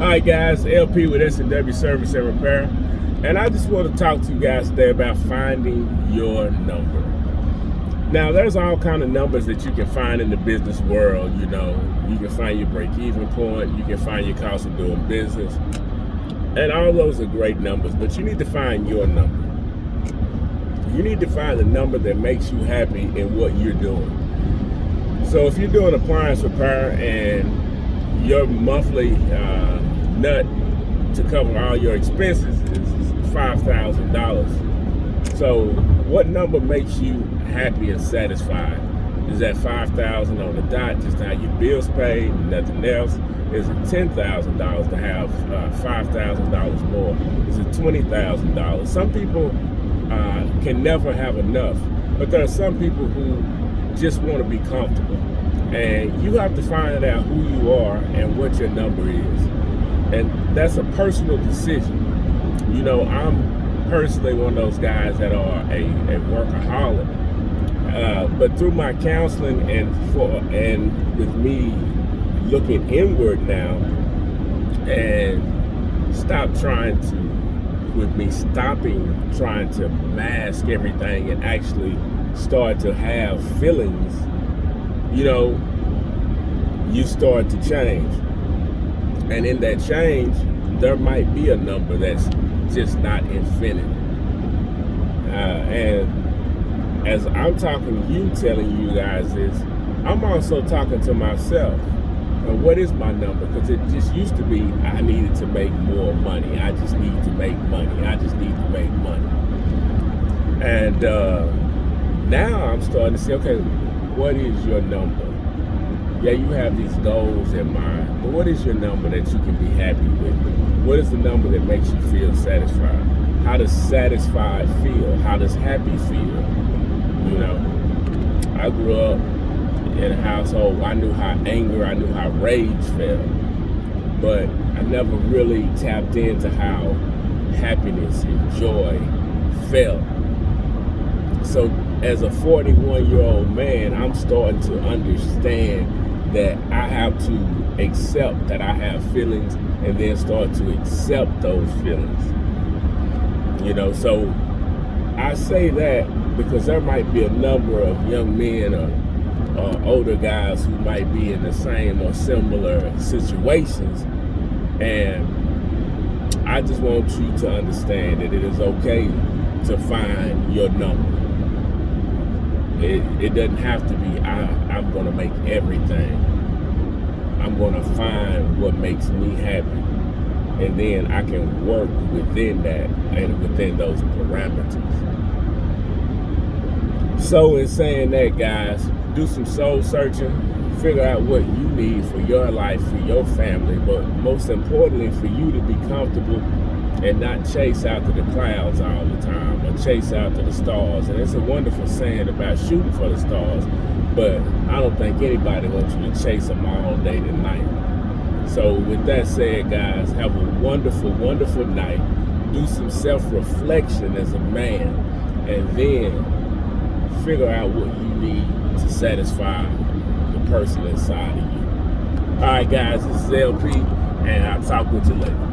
Alright guys, LP with S&W Service and Repair, and I just want to talk to you guys today about finding your number. Now there's all kind of numbers that you can find in the business world. You know, you can find your break-even point, you can find your cost of doing business, and all those are great numbers, but you need to find your number. You need to find the number that makes you happy in what you're doing. So if you're doing appliance repair and your monthly nut to cover all your expenses is $5,000. So what number makes you happy and satisfied? Is that $5,000 on the dot, just to have your bills paid, nothing else? Is it $10,000 to have $5,000 more? Is it $20,000? Some people can never have enough, but there are some people who just want to be comfortable. And you have to find out who you are and what your number is. And that's a personal decision. You know, I'm personally one of those guys that are a workaholic. But through my counseling and with me looking inward now and stopping trying to mask everything and actually start to have feelings, you know, you start to change. And in that change, there might be a number that's just not infinite. And as I'm talking to you, telling you guys this, I'm also talking to myself. And what is my number? Because it just used to be, I needed to make more money. I just need to make money. I just need to make money. And now I'm starting to say, okay, what is your number? Yeah, you have these goals in mind, but what is your number that you can be happy with? What is the number that makes you feel satisfied? How does satisfied feel? How does happy feel? You know, I grew up in a household, I knew how anger, I knew how rage felt, but I never really tapped into how happiness and joy felt. So as a 41-year-old man, I'm starting to understand that I have to accept that I have feelings and then start to accept those feelings. You know, so I say that because there might be a number of young men or older guys who might be in the same or similar situations, and I just want you to understand that it is okay to find your number. It doesn't have to be, I'm going to make everything. I'm going to find what makes me happy. And then I can work within that and within those parameters. So in saying that, guys, do some soul searching. Figure out what you need for your life, for your family, but most importantly, for you to be comfortable and not chase after the clouds all the time or chase after the stars. And it's a wonderful saying about shooting for the stars, but I don't think anybody wants you to chase them all day and night. So with that said, guys, have a wonderful, wonderful night. Do some self-reflection as a man, and then figure out what you need to satisfy the person inside of you. All right, guys, this is LP, and I'll talk with you later.